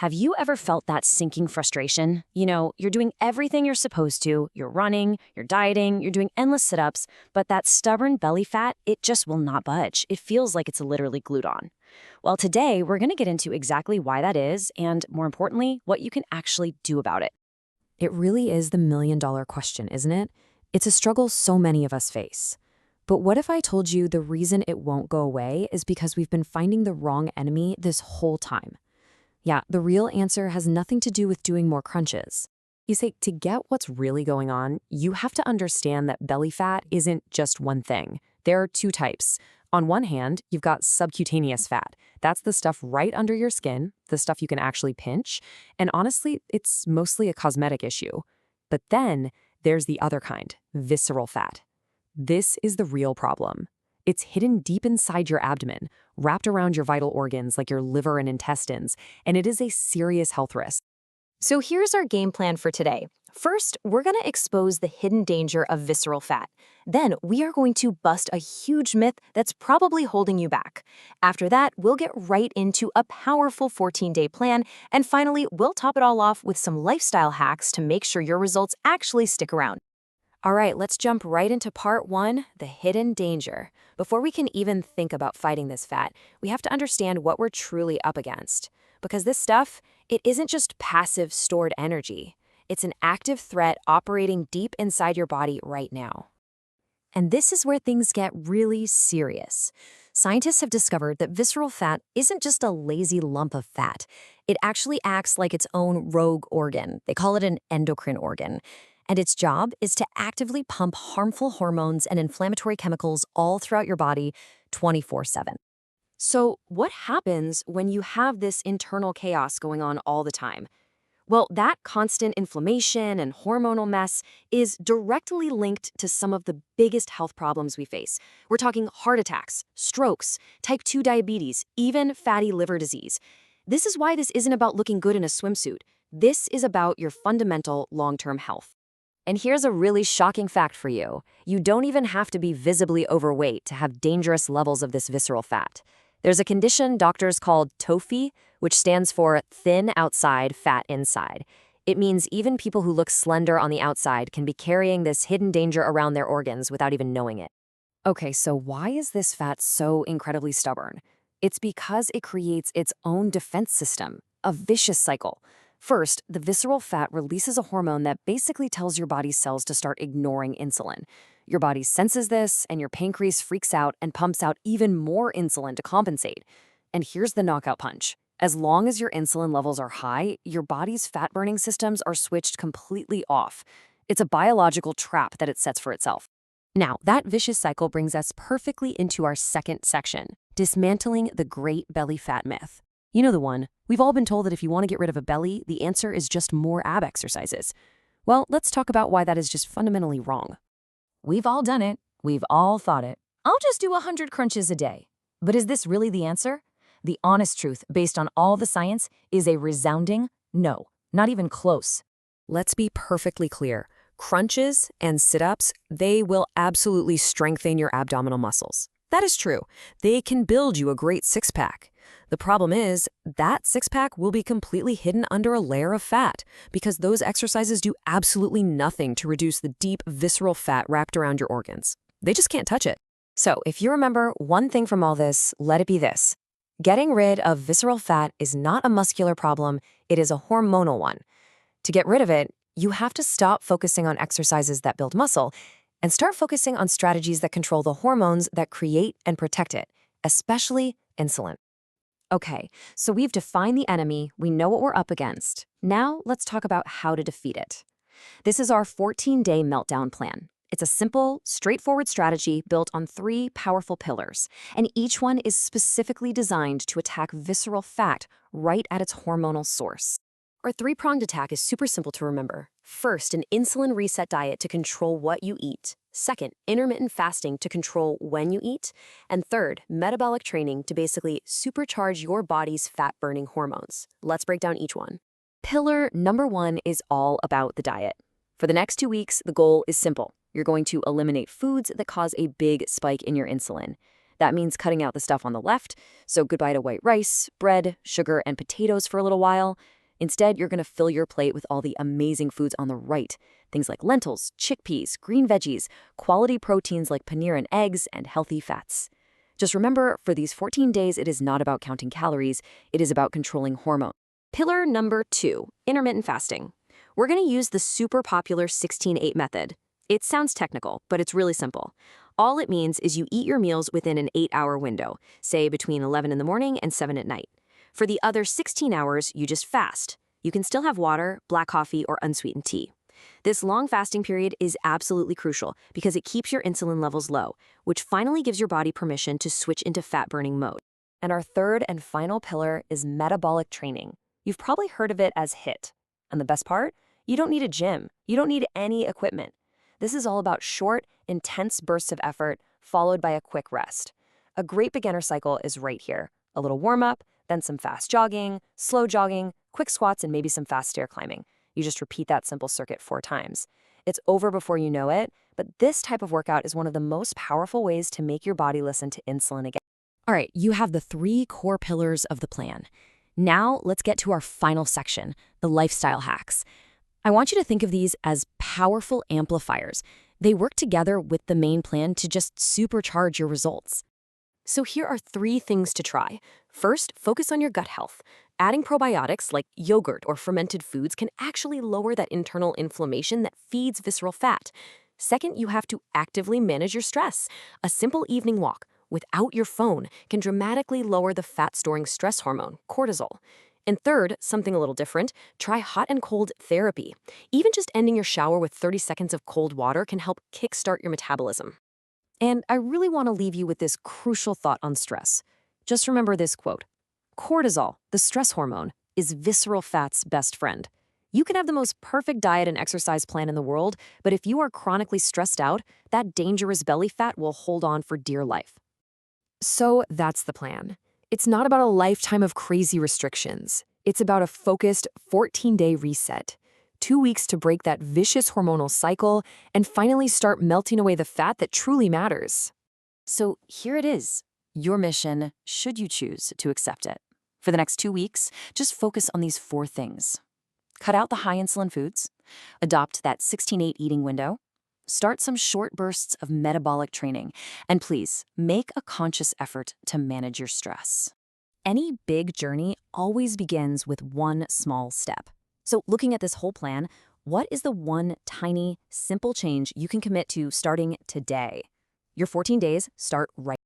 Have you ever felt that sinking frustration? You know, you're doing everything you're supposed to, you're running, you're dieting, you're doing endless sit-ups, but that stubborn belly fat, it just will not budge. It feels like it's literally glued on. Well, today we're going to get into exactly why that is and, more importantly, what you can actually do about it. It really is the million-dollar question, isn't it? It's a struggle so many of us face. But what if I told you the reason it won't go away is because we've been finding the wrong enemy this whole time? Yeah, the real answer has nothing to do with doing more crunches. You see, to get what's really going on, you have to understand that belly fat isn't just one thing. There are two types. On one hand, you've got subcutaneous fat. That's the stuff right under your skin, the stuff you can actually pinch. And honestly, it's mostly a cosmetic issue. But then there's the other kind, visceral fat. This is the real problem. It's hidden deep inside your abdomen, wrapped around your vital organs like your liver and intestines, and it is a serious health risk. So here's our game plan for today. First, we're going to expose the hidden danger of visceral fat. Then we are going to bust a huge myth that's probably holding you back. After that, we'll get right into a powerful 14-day plan. And finally, we'll top it all off with some lifestyle hacks to make sure your results actually stick around. All right, let's jump right into part one, the hidden danger. Before we can even think about fighting this fat, we have to understand what we're truly up against. Because this stuff, it isn't just passive stored energy. It's an active threat operating deep inside your body right now. And this is where things get really serious. Scientists have discovered that visceral fat isn't just a lazy lump of fat. It actually acts like its own rogue organ. They call it an endocrine organ. And its job is to actively pump harmful hormones and inflammatory chemicals all throughout your body 24/7. So what happens when you have this internal chaos going on all the time? Well, that constant inflammation and hormonal mess is directly linked to some of the biggest health problems we face. We're talking heart attacks, strokes, type 2 diabetes, even fatty liver disease. This is why this isn't about looking good in a swimsuit. This is about your fundamental long-term health. And here's a really shocking fact for you. You don't even have to be visibly overweight to have dangerous levels of this visceral fat. There's a condition doctors call TOFI, which stands for thin outside, fat inside. It means even people who look slender on the outside can be carrying this hidden danger around their organs without even knowing it. Okay, so why is this fat so incredibly stubborn? It's because it creates its own defense system, a vicious cycle. First, the visceral fat releases a hormone that basically tells your body's cells to start ignoring insulin. Your body senses this, and your pancreas freaks out and pumps out even more insulin to compensate. And here's the knockout punch. As long as your insulin levels are high, your body's fat-burning systems are switched completely off. It's a biological trap that it sets for itself. Now, that vicious cycle brings us perfectly into our second section, dismantling the great belly fat myth. You know the one. We've all been told that if you want to get rid of a belly, the answer is just more ab exercises. Well, let's talk about why that is just fundamentally wrong. We've all done it. We've all thought it. I'll just do 100 crunches a day. But is this really the answer? The honest truth, based on all the science, is a resounding no, not even close. Let's be perfectly clear. Crunches and sit-ups, they will absolutely strengthen your abdominal muscles. That is true. They can build you a great six-pack. The problem is that six-pack will be completely hidden under a layer of fat because those exercises do absolutely nothing to reduce the deep visceral fat wrapped around your organs. They just can't touch it. So if you remember one thing from all this, let it be this. Getting rid of visceral fat is not a muscular problem, it is a hormonal one. To get rid of it, you have to stop focusing on exercises that build muscle and start focusing on strategies that control the hormones that create and protect it, especially insulin. Okay, so we've defined the enemy, we know what we're up against. Now let's talk about how to defeat it. This is our 14-day meltdown plan. It's a simple, straightforward strategy built on 3 powerful pillars, and each one is specifically designed to attack visceral fat right at its hormonal source. Our 3-pronged attack is super simple to remember. First, an insulin reset diet to control what you eat. Second, intermittent fasting to control when you eat. And third, metabolic training to basically supercharge your body's fat-burning hormones. Let's break down each one. Pillar number 1 is all about the diet. For the next 2 weeks, the goal is simple. You're going to eliminate foods that cause a big spike in your insulin. That means cutting out the stuff on the left, so goodbye to white rice, bread, sugar, and potatoes for a little while. Instead, you're going to fill your plate with all the amazing foods on the right. Things like lentils, chickpeas, green veggies, quality proteins like paneer and eggs, and healthy fats. Just remember, for these 14 days, it is not about counting calories, it is about controlling hormones. Pillar number 2, intermittent fasting. We're going to use the super popular 16-8 method. It sounds technical, but it's really simple. All it means is you eat your meals within an 8-hour window, say between 11 in the morning and 7 at night. For the other 16 hours, you just fast. You can still have water, black coffee, or unsweetened tea. This long fasting period is absolutely crucial because it keeps your insulin levels low, which finally gives your body permission to switch into fat-burning mode. And our third and final pillar is metabolic training. You've probably heard of it as HIIT. And the best part? You don't need a gym. You don't need any equipment. This is all about short, intense bursts of effort followed by a quick rest. A great beginner cycle is right here. A little warm-up, then some fast jogging, slow jogging, quick squats, and maybe some fast stair climbing. You just repeat that simple circuit 4 times. It's over before you know it, but this type of workout is one of the most powerful ways to make your body listen to insulin again. All right, you have the 3 core pillars of the plan. Now let's get to our final section, the lifestyle hacks. I want you to think of these as powerful amplifiers. They work together with the main plan to just supercharge your results. So here are 3 things to try. First, focus on your gut health. Adding probiotics like yogurt or fermented foods can actually lower that internal inflammation that feeds visceral fat. Second, you have to actively manage your stress. A simple evening walk without your phone can dramatically lower the fat-storing stress hormone, cortisol. And third, something a little different, try hot and cold therapy. Even just ending your shower with 30 seconds of cold water can help kickstart your metabolism. And I really want to leave you with this crucial thought on stress. Just remember this quote. Cortisol, the stress hormone, is visceral fat's best friend. You can have the most perfect diet and exercise plan in the world, but if you are chronically stressed out, that dangerous belly fat will hold on for dear life. So that's the plan. It's not about a lifetime of crazy restrictions. It's about a focused 14-day reset. 2 weeks to break that vicious hormonal cycle and finally start melting away the fat that truly matters. So here it is, your mission, should you choose to accept it. For the next 2 weeks, just focus on these 4 things. Cut out the high insulin foods, adopt that 16-8 eating window, start some short bursts of metabolic training, and please make a conscious effort to manage your stress. Any big journey always begins with one small step. So looking at this whole plan, what is the one tiny, simple change you can commit to starting today? Your 14 days start right